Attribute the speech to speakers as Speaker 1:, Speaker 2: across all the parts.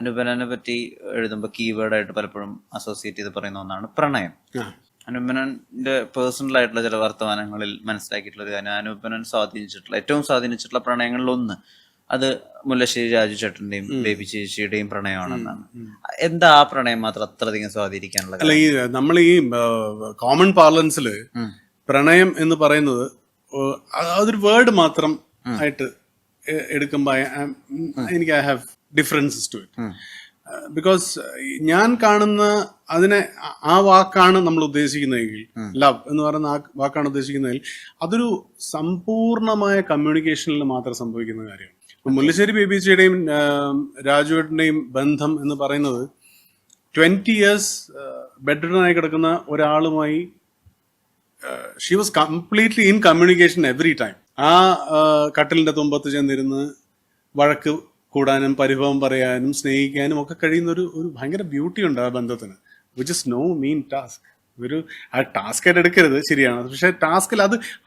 Speaker 1: അനുപനെ പറ്റി എഴുതുമ്പോൾ കീവേഡായിട്ട് പലപ്പോഴും അസോസിയേറ്റ് ചെയ്ത് പറയുന്ന ഒന്നാണ് പ്രണയം. അനുപനന്റെ പേഴ്സണൽ ആയിട്ടുള്ള ചില വർത്തമാനങ്ങളിൽ മനസ്സിലാക്കിയിട്ടുള്ള ഒരു കാര്യം, അനുപനൻ ഏറ്റവും സ്വാധീനിച്ചിട്ടുള്ള പ്രണയങ്ങളിൽ ഒന്ന് അത് മുല്ലശ്ശേരി രാജു ചേട്ടന്റെയും ബേബി ചേച്ചിയുടെയും പ്രണയമാണെന്നാണ്. എന്താ ആ പ്രണയം മാത്രം അത്രയധികം സ്വാധീനിക്കാനുള്ള?
Speaker 2: അല്ല, ഈ നമ്മൾ ഈ കോമൺ പാർലൻസില് പ്രണയം എന്ന് പറയുന്നത് അതൊരു വേർഡ് മാത്രം ആയിട്ട് എടുക്കുമ്പോൾ എനിക്ക് I have differences to it. Because ഞാൻ കാണുന്ന അതിനെ ആ വാക്കാണ് നമ്മൾ ഉദ്ദേശിക്കുന്നതെങ്കിൽ, ലവ് എന്ന് പറയുന്ന ആ വാക്കാണ് ഉദ്ദേശിക്കുന്നതെങ്കിൽ, അതൊരു സമ്പൂർണമായ കമ്മ്യൂണിക്കേഷനിൽ മാത്രം സംഭവിക്കുന്ന കാര്യമാണ്. മുല്ലശ്ശേരി ബേബിജിയുടെയും രാജുവേട്ടന്റെയും ബന്ധം എന്ന് പറയുന്നത് 20 years ബെഡ്റിഡനായി കിടക്കുന്ന ഒരാളുമായി she was completely in communication every time. ആ കട്ടിലിന്റെ തുമ്പത്ത് ചെന്നിരുന്ന് വഴക്ക് കൂടാനും പരിഭവം പറയാനും സ്നേഹിക്കാനും ഒക്കെ കഴിയുന്ന ഒരു ഭയങ്കര ബ്യൂട്ടി ഉണ്ട് ആ ബന്ധത്തിന്, which is no mean task. ആ ടാസ്ക് ആയിട്ട് എടുക്കരുത്, ശരിയാണ്. പക്ഷെ ടാസ്കിൽ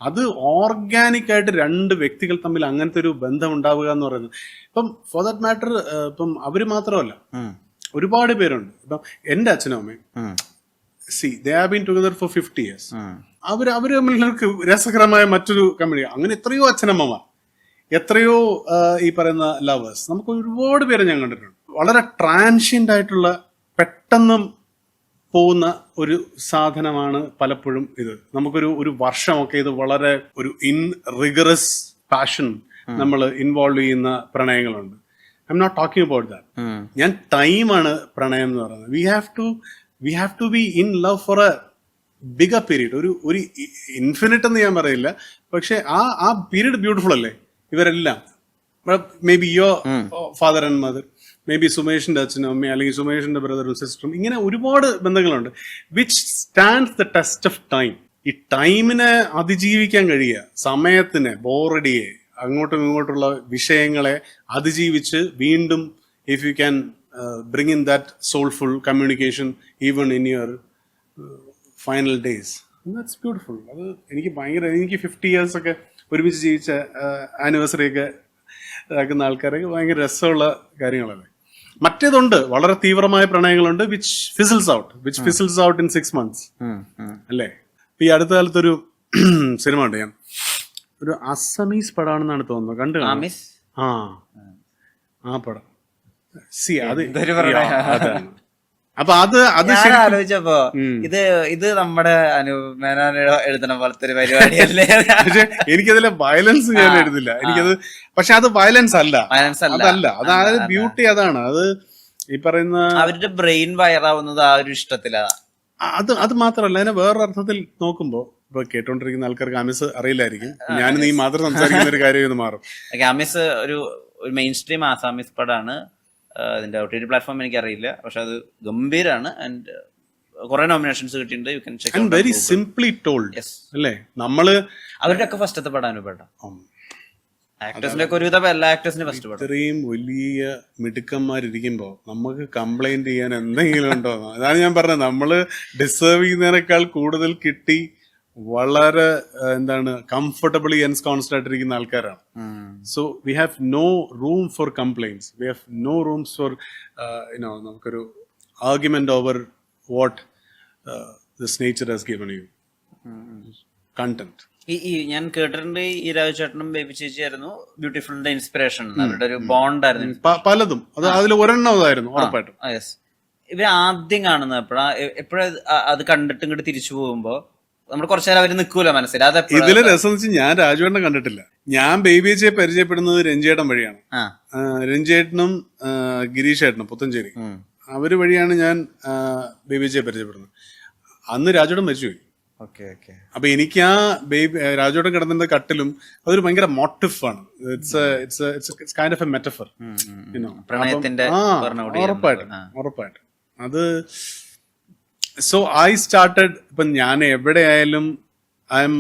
Speaker 2: അത് ഓർഗാനിക് ആയിട്ട് രണ്ട് വ്യക്തികൾ തമ്മിൽ അങ്ങനത്തെ ഒരു ബന്ധം ഉണ്ടാവുക എന്ന് പറയുന്നത്, ഇപ്പം ഫോർ ദാറ്റ് മാറ്റർ ഇപ്പം അവര് മാത്രമല്ല, ഒരുപാട് പേരുണ്ട്. ഇപ്പം എന്റെ അച്ഛനും അമ്മയും they have been together for 50 years. അവര് തമ്മിലേക്ക് രസകരമായ മറ്റൊരു കമ്മ്യൂണിറ്റി, അങ്ങനെ എത്രയോ അച്ഛനമ്മമാർ, എത്രയോ ഈ പറയുന്ന ലവേഴ്സ് നമുക്ക് ഒരുപാട് പേരെ ഞാൻ കണ്ടിട്ടുണ്ട്. വളരെ ട്രാൻഷ്യന്റ് ആയിട്ടുള്ള പെട്ടെന്ന് പോകുന്ന ഒരു സാധനമാണ് പലപ്പോഴും ഇത്. നമുക്കൊരു വർഷമൊക്കെ ഇത് വളരെ ഒരു റിഗറസ് പാഷൻ നമ്മൾ ഇൻവോൾവ് ചെയ്യുന്ന പ്രണയങ്ങളുണ്ട്. I am not talking about that. ഞാൻ ടൈമാണ് പ്രണയം എന്ന് പറയുന്നത്. We have to be in love for a bigger period. ഒരു ഇൻഫിനിറ്റ് എന്ന് ഞാൻ പറയില്ല, പക്ഷെ ആ പീരീഡ് ബ്യൂട്ടിഫുൾ അല്ലേ? ഇവരെല്ലാം may be your father and mother, may be സുമേഷിന്റെ അച്ഛനും അമ്മയും, അല്ലെങ്കിൽ സുമേഷിന്റെ ബ്രദറും സിസ്റ്ററും, ഇങ്ങനെ ഒരുപാട് ബന്ധങ്ങളുണ്ട് which stands the test of time. ഈ ടൈമിനെ അതിജീവിക്കാൻ കഴിയുക, സമയത്തിനെ, ബോറടിയെ, അങ്ങോട്ടും ഇങ്ങോട്ടുള്ള വിഷയങ്ങളെ അതിജീവിച്ച് വീണ്ടും if you can bring in that soulful communication even in your final days, that's beautiful. അത് എനിക്ക് 50 years ഒക്കെ ഒരുമിച്ച് ജീവിച്ച ആനിവേഴ്സറി ഒക്കെ ആക്കുന്ന ആൾക്കാരൊക്കെ ഭയങ്കര രസമുള്ള കാര്യങ്ങളല്ലേ. മറ്റേതുണ്ട്, വളരെ തീവ്രമായ പ്രണയങ്ങളുണ്ട് വിച്ച് ഫിസിൽസ് ഔട്ട് ഇൻ 6 months അല്ലേ. ഈ അടുത്ത കാലത്തൊരു സിനിമ ഉണ്ട്, ഞാൻ ഒരു അസമീസ് പടമാണെന്നാണ് തോന്നുന്നത്, കണ്ടു. ആ പടം അപ്പൊ അത്
Speaker 1: ആലോചിച്ചപ്പോ ഇത് നമ്മുടെ എഴുതണ പോലത്തെ ഒരു പരിപാടിയല്ലേ.
Speaker 2: പക്ഷെ എനിക്കതിലെ വയലൻസ് ഞാൻ എഴുതില്ല, എനിക്കത്. പക്ഷെ അത് വയലൻസ് അല്ല, അതായത് ബ്യൂട്ടി അതാണ്. അത് ഈ പറയുന്ന
Speaker 1: അവരുടെ ബ്രെയിൻ വയറാവുന്നത് ആ ഒരു ഇഷ്ടത്തിലാ.
Speaker 2: അത് മാത്രമല്ല, അതിനെ വേറൊരർത്ഥത്തിൽ നോക്കുമ്പോ ഇപ്പൊ കേട്ടോണ്ടിരിക്കുന്ന ആൾക്കാർക്ക് അമിസ് അറിയില്ലായിരിക്കും, ഞാൻ നീ മാത്രം സംസാരിക്കുന്ന ഒരു കാര്യം ഇത് മാറും.
Speaker 1: അമിസ് ഒരു മെയിൻ സ്ട്രീം ആസാമീസ് പടമാണ്. അതിന്റെ OTT പ്ലാറ്റ്ഫോം എനിക്കറിയില്ല, പക്ഷെ അത് ഗംഭീരാണ്. ആൻഡ് കുറെ നോമിനേഷൻസ് കിട്ടിയിട്ടുണ്ട്. You can check.
Speaker 2: Very simply told അല്ലേ. നമ്മള്
Speaker 1: അവരുടെ ഒക്കെ ഫസ്റ്റത്തെ പടാണ് പെട്ട ആക്ടേഴ്സിന്റെ ഒക്കെ ഒരുവിധ എല്ലാ ആക്ടേഴ്സിന്റെ ഫസ്റ്റ് പടം.
Speaker 2: ഇത്രയും വലിയ മിടുക്കന്മാരിരിക്കുമ്പോ നമുക്ക് കംപ്ലൈന്റ് ചെയ്യാൻ എന്തെങ്കിലും ഉണ്ടോ? അതാണ് ഞാൻ പറഞ്ഞത്, നമ്മള് ഡിസേർവ് ചെയ്യുന്നതിനേക്കാൾ കൂടുതൽ കിട്ടി വളരെ കംഫർട്ടബിളി എൻസ്കോൺസ്ഡ് ആയിട്ടിരിക്കുന്ന ആൾക്കാരാണ്. So we have no room for complaints, we have no rooms for നമുക്കൊരു argument over what this nature has given you content.
Speaker 1: ഞാൻ കേട്ടിട്ടുണ്ട് ഈ രാജുചേട്ടനും ബേബി ചേച്ചിയായിരുന്നു ബ്യൂട്ടിഫുളിന്റെ ഇൻസ്പിറേഷൻ, അവരുടെ ഒരു ബോണ്ട് ആയിരുന്നു.
Speaker 2: പലതും അതിൽ ഒരെണ്ണം അതായിരുന്നു ഉറപ്പായിട്ടും.
Speaker 1: ഇവർ ആദ്യം കാണുന്നത് എപ്പോഴാ അത് കണ്ടിട്ട് ഇങ്ങോട്ട് തിരിച്ചു പോകുമ്പോ നമ്മൾ കുറച്ചു നേരം അവര് നിൽക്കൂല മനസ്സിൽ.
Speaker 2: ഇതിലെ രസം വെച്ച് ഞാൻ രാജുവേട്ടനെ കണ്ടിട്ടില്ല. ഞാൻ ബേബിയെ പരിചയപ്പെടുന്നത് രഞ്ജേട്ടൻ വഴിയാണ്. രഞ്ജേട്ടനും ഗിരീഷേട്ടനും പുത്തഞ്ചേരി, അവര് വഴിയാണ് ഞാൻ ബേബിയെ പരിചയപ്പെടുന്നത്. അന്ന് രാജുവേട്ടൻ മരിച്ചുപോയി. അപ്പൊ എനിക്ക് ആ രാജുവേട്ടൻ കിടന്നിന്റെ കട്ടിലും അതൊരു ഭയങ്കര മോട്ടിഫാണ്. It's kind of a metaphor. ഉറപ്പായിട്ടും അത്. So I started. ഇപ്പം ഞാൻ എവിടെയായാലും I am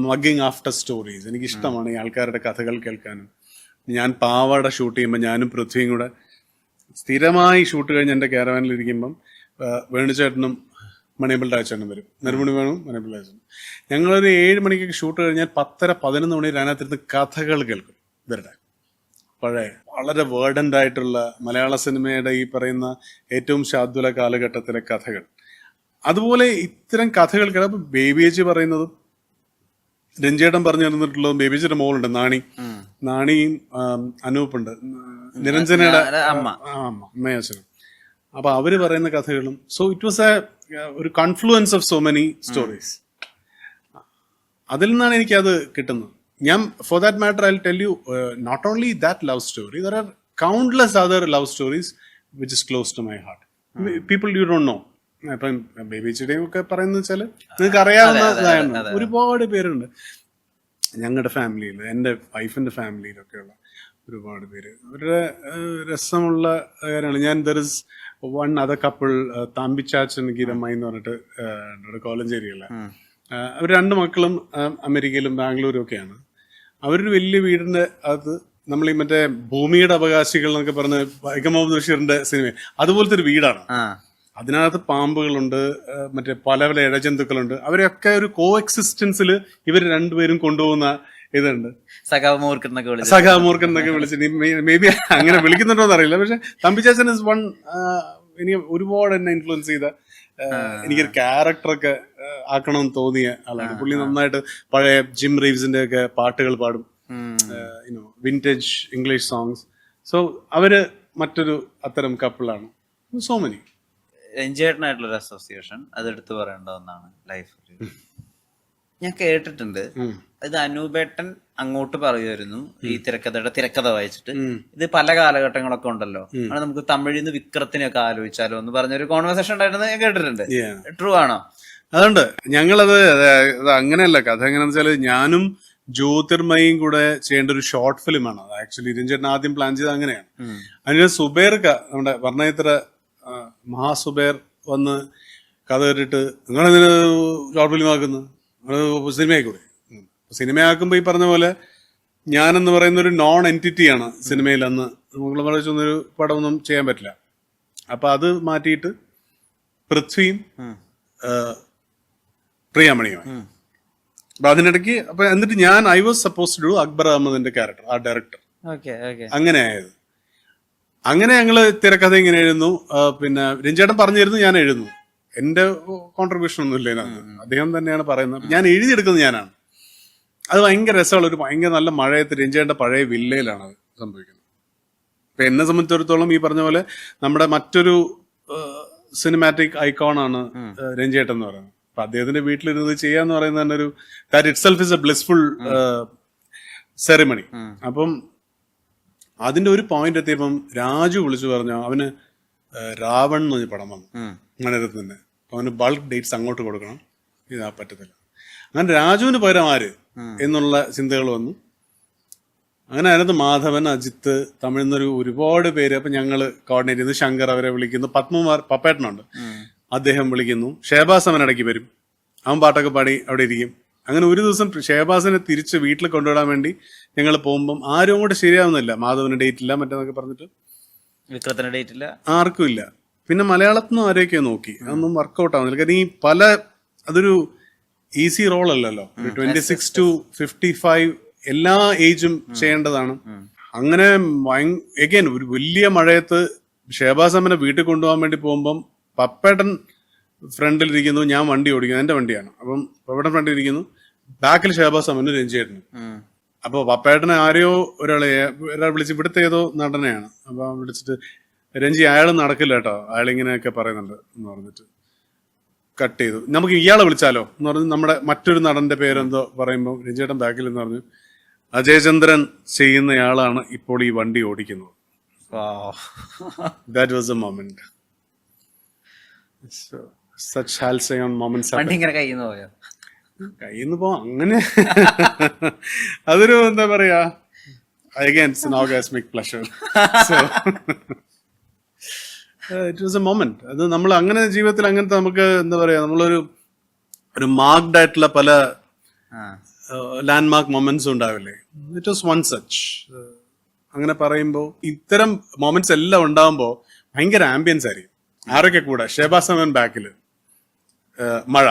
Speaker 2: mugging after stories. എനിക്ക് ഇഷ്ടമാണ് ഈ ആൾക്കാരുടെ കഥകൾ കേൾക്കാനും. ഞാൻ പാവാട ഷൂട്ട് ചെയ്യുമ്പോൾ ഞാനും പൃഥ്വിയും കൂടെ സ്ഥിരമായി ഷൂട്ട് കഴിഞ്ഞ് എൻ്റെ ക്യാരവാനിൽ ഇരിക്കുമ്പം വേണുചേട്ടനും മണിയമ്പിൾ രാജേട്ടനും വരും. നെടുമുടി വേണു, മണിയമ്പിൾ രാജേട്ടനും. ഞങ്ങളൊരു 7 മണിക്കൊക്കെ ഷൂട്ട് കഴിഞ്ഞാൽ 10:30-11 മണി അതിനകത്തിരുന്ന് കഥകൾ കേൾക്കും ഇവരുടെ. പഴയ വളരെ വേർഡൻഡ് ആയിട്ടുള്ള മലയാള സിനിമയുടെ ഈ പറയുന്ന ഏറ്റവും ശാദ്വല കാലഘട്ടത്തിലെ കഥകൾ. അതുപോലെ ഇത്തരം കഥകൾ കേട്ടപ്പോൾ ബേബി ചേച്ചി പറയുന്നത്, രഞ്ജേട്ടൻ പറഞ്ഞു തന്നിട്ടുള്ളതും, ബേബി ചേച്ചിയുടെ മോളുണ്ട് നാണിയും അനൂപുണ്ട്, നിരഞ്ജനയുടെ അമ്മയച്ഛനും. അപ്പൊ അവര് പറയുന്ന കഥകളും, സോ ഇറ്റ് വാസ് ഒരു confluence of so many stories. അതിൽ നിന്നാണ് എനിക്കത് കിട്ടുന്നത്. ഞാൻ for that matter I tell you, not only that love story, there are countless other love stories which is close to my heart. People you don't know. ഇപ്പം ബേബി ചേച്ചിയുടെയും ഒക്കെ പറയുന്ന വെച്ചാൽ നിങ്ങൾക്ക് അറിയാവുന്നതായിരുന്നു. ഒരുപാട് പേരുണ്ട് ഞങ്ങളുടെ ഫാമിലിയിൽ, എൻ്റെ വൈഫിന്റെ ഫാമിലിയിലൊക്കെയുള്ള ഒരുപാട് പേര്. അവരുടെ രസമുള്ള കാര്യമാണ്. ഞാൻ there is one other couple, താമ്പിച്ചാച്ചൻ ഗീരമ്മായി എന്ന് പറഞ്ഞിട്ട് കോലഞ്ചേരിയുള്ള, അവർ 2 മക്കളും അമേരിക്കയിലും ബാംഗ്ലൂരും ഒക്കെയാണ്. അവരൊരു വലിയ വീടിന്റെ അകത്ത്, നമ്മൾ ഈ മറ്റേ ഭൂമിയുടെ അവകാശികൾ എന്നൊക്കെ പറഞ്ഞ വൈക്കം മുഹമ്മദ് ബഷീറിന്റെ സിനിമ, അതുപോലത്തെ ഒരു വീടാണ്. അതിനകത്ത് പാമ്പുകളുണ്ട്, മറ്റേ പല പല ഇഴജന്തുക്കളുണ്ട്. അവരെയൊക്കെ ഒരു കോ എക്സിസ്റ്റൻസിൽ ഇവർ രണ്ടുപേരും കൊണ്ടുപോകുന്ന ഇതുണ്ട്.
Speaker 1: സഖാവ് മൂർഖൻ
Speaker 2: എന്നൊക്കെ വിളിച്ചിട്ട് മേ ബി അങ്ങനെ വിളിക്കുന്നുണ്ടോ എന്നറിയില്ല. പക്ഷെ തമ്പിച്ചാച്ചൻ ഇസ് വൺ, എനിക്ക് ഒരുപാട് എന്നെ ഇൻഫ്ലുവൻസ് ചെയ്ത, എനിക്കൊരു ക്യാരക്ടറൊക്കെ ആക്കണമെന്ന് തോന്നിയ ആളാണ് പുള്ളി. നന്നായിട്ട് പഴയ ജിം റീവ്സിന്റെ ഒക്കെ പാട്ടുകൾ പാടും, വിന്റേജ് ഇംഗ്ലീഷ് സോങ്സ്. സോ അവര് മറ്റൊരു അത്തരം കപ്പിളാണ്. So many.
Speaker 1: രഞ്ജേട്ടനായിട്ടുള്ളൊരു അസോസിയേഷൻ അതെടുത്ത് പറയേണ്ട ഒന്നാണ് ലൈഫിൽ. ഞാൻ കേട്ടിട്ടുണ്ട്, ഇത് അനൂപേട്ടൻ അങ്ങോട്ട് പറയുമായിരുന്നു ഈ തിരക്കഥ വായിച്ചിട്ട്, ഇത് പല കാലഘട്ടങ്ങളൊക്കെ ഉണ്ടല്ലോ, അങ്ങനെ നമുക്ക് തമിഴിൽ നിന്ന് വിക്രത്തിനെയൊക്കെ ആലോചിച്ചാലോ എന്ന് പറഞ്ഞൊരു കോൺവെർസേഷൻ ഉണ്ടായിരുന്നു, ഞാൻ കേട്ടിട്ടുണ്ട്. ട്രൂ ആണോ?
Speaker 2: അതുകൊണ്ട് ഞങ്ങളത് അങ്ങനെയല്ല. കഥ എങ്ങനെയാന്ന് വെച്ചാല് ഞാനും ജ്യോതിർമയും കൂടെ ചെയ്യേണ്ട ഒരു ഷോർട്ട് ഫിലിമാണ് അത്. ആക്ച്വലി രഞ്ജേട്ടൻ ആദ്യം പ്ലാൻ ചെയ്തത് അങ്ങനെയാണ്. അതിന് സുബേർക്ക, നമ്മുടെ വർണ്ണയത്ര മഹാസുബേർ വന്ന് കഥ കേട്ടിട്ട്, നിങ്ങളെന്തിന് ഷോർട്ട് ഫിലിം ആക്കുന്നത്, സിനിമയായിക്കൂടെ? സിനിമയാക്കുമ്പോൾ ഈ പറഞ്ഞ പോലെ ഞാനെന്ന് പറയുന്ന ഒരു നോൺ എൻറ്റിറ്റിയാണ് സിനിമയിൽ. അന്ന് നമ്മളെ മറിച്ചൊന്നൊരു പടമൊന്നും ചെയ്യാൻ പറ്റില്ല. അപ്പൊ അത് മാറ്റിയിട്ട് പൃഥ്വിയും പ്രിയാമണിയുമായി. അപ്പൊ അതിനിടയ്ക്ക് എന്നിട്ട് I was suppose to do Akbar അഹമ്മദിന്റെ ക്യാരക്ടർ, ആ ഡയറക്ടർ. അങ്ങനെ ആയത്. അങ്ങനെ ഞങ്ങള് തിരക്കഥ ഇങ്ങനെ എഴുതുന്നു. പിന്നെ രഞ്ജേട്ടൻ പറഞ്ഞിരുന്നു, ഞാൻ എഴുതുന്നു. എന്റെ കോൺട്രിബ്യൂഷൻ ഒന്നും ഇല്ല ഇതിനകത്ത്, അദ്ദേഹം തന്നെയാണ് പറയുന്നത്. ഞാൻ എഴുതിയെടുക്കുന്നത് ഞാനാണ്. അത് ഭയങ്കര രസമുള്ള ഒരു ഭയങ്കര നല്ല മഴയത്ത് രഞ്ജേട്ടന്റെ പഴയ വില്ലയിലാണ് അത് സംഭവിക്കുന്നത്. ഇപ്പൊ എന്നെ സംബന്ധിച്ചിടത്തോളം ഈ പറഞ്ഞ പോലെ നമ്മുടെ മറ്റൊരു സിനിമാറ്റിക് ഐക്കോണാണ് രഞ്ജേട്ടൻ എന്ന് പറയുന്നത്. അപ്പൊ അദ്ദേഹത്തിന്റെ വീട്ടിലിരുന്ന് ചെയ്യാന്ന് പറയുന്നത് തന്നെ ഒരു that it self is A blissful ceremony. അപ്പം അതിന്റെ ഒരു പോയിന്റ് എത്തിയപ്പം രാജു വിളിച്ചു പറഞ്ഞു, അവന് രാവൺ എന്ന് പറഞ്ഞ പടം വന്നു മണിരത്നത്തിന്റെ. അപ്പൊ അവന് ബൾക്ക് ഡേറ്റ്സ് അങ്ങോട്ട് കൊടുക്കണം, ഇതാ പറ്റത്തില്ല. അങ്ങനെ രാജുവിന് പകരം ആര് എന്നുള്ള ചിന്തകൾ വന്നു. അങ്ങനെ അതിനകത്ത് മാധവൻ, അജിത്ത്, തമിഴിൽ നിന്നൊരു ഒരുപാട് പേര്. അപ്പൊ ഞങ്ങള് കോർഡിനേറ്റ് ചെയ്യുന്നു. ശങ്കർ അവരെ വിളിക്കുന്നു, പപ്പേട്ടനുണ്ട്, അദ്ദേഹം വിളിക്കുന്നു. ഷേബാസ് അവൻ ഇടയ്ക്ക് വരും, അവൻ പാട്ടൊക്കെ പാടി അവിടെ ഇരിക്കും. അങ്ങനെ ഒരു ദിവസം ഷേബാസിനെ തിരിച്ച് വീട്ടിൽ കൊണ്ടുവിടാൻ വേണ്ടി ഞങ്ങൾ പോകുമ്പം ആരും അങ്ങോട്ട് ശരിയാവുന്നില്ല. മാധവന് ഡേറ്റ് ഇല്ല, മറ്റേന്നൊക്കെ പറഞ്ഞിട്ട്
Speaker 1: വിക്രത്തിന് ഡേറ്റ് ഇല്ല,
Speaker 2: ആർക്കും ഇല്ല. പിന്നെ മലയാളത്തിനും ആരെയൊക്കെയോ നോക്കി, അതൊന്നും വർക്കൗട്ട് ആവുന്നില്ല. കാരണം അതൊരു ഈസി റോൾ അല്ലല്ലോ. 26 to 55 എല്ലാ ഏജും ചെയ്യേണ്ടതാണ്. അങ്ങനെ എഗൈൻ ഒരു വലിയ മഴയത്ത് ഷേബാസ് അമ്മനെ വീട്ടിൽ കൊണ്ടുപോകാൻ വേണ്ടി പോകുമ്പം പപ്പേട്ടൻ ഫ്രണ്ടിലിരിക്കുന്നു, ഞാൻ വണ്ടി ഓടിക്കുന്നു, എന്റെ വണ്ടിയാണ്. അപ്പം പപ്പേട്ടൻ ഫ്രണ്ടിൽ ഇരിക്കുന്നു, ബാക്കിൽ ഷേബാസ് അമ്മന് രഞ്ജേട്ടനും. അപ്പൊ പപ്പേട്ടനെ ആരെയോ ഒരാൾ വിളിച്ച്, ഇവിടുത്തെ ഏതോ നടനെയാണ്. അപ്പൊ വിളിച്ചിട്ട്, രഞ്ജി അയാൾ നടക്കില്ല കേട്ടോ, അയാളിങ്ങനെയൊക്കെ പറയുന്നുണ്ട് എന്ന് പറഞ്ഞിട്ട് കട്ട് ചെയ്തു. നമുക്ക് ഇയാളെ വിളിച്ചാലോ എന്ന് പറഞ്ഞ് നമ്മുടെ മറ്റൊരു നടന്റെ പേരെന്തോ പറയുമ്പോൾ രഞ്ജേട്ടൻ ബാക്കിൽ എന്ന് പറഞ്ഞു, അജയചന്ദ്രൻ ചെയ്യുന്നയാളാണ് ഇപ്പോൾ ഈ വണ്ടി ഓടിക്കുന്നത്. That was A moment. Such halcyon moments. കയ്യിന്ന് പോ അങ്ങനെ അതൊരു എന്താ പറയാ, again it's an orgasmic pleasure. So it was a moment. അത് നമ്മൾ അങ്ങനെ ജീവിതത്തിൽ അങ്ങനത്തെ നമുക്ക് എന്താ പറയാ, നമ്മളൊരു മാർക്ഡ് ആയിട്ടുള്ള പല ലാൻഡ് മാർക്ക് മൊമെന്റ്സ് ഉണ്ടാവില്ലേ. It was one such. അങ്ങനെ പറയുമ്പോൾ ഇത്തരം മൊമെന്റ്സ് എല്ലാം ഉണ്ടാകുമ്പോൾ ഭയങ്കര ആംബിയൻസ് ആയിരിക്കും. ആരൊക്കെ കൂടെ, ഷേബാസ് അമ്മൻ ബാക്കില്, മഴ,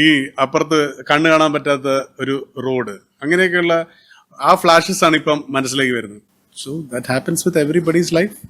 Speaker 2: ഈ അപ്പുറത്ത് കണ്ണു കാണാൻ പറ്റാത്ത ഒരു റോഡ്, അങ്ങനെയൊക്കെയുള്ള ആ ഫ്ലാഷസ് ആണ് ഇപ്പം മനസ്സിലേക്ക് വരുന്നത്. So that happens with everybody's life.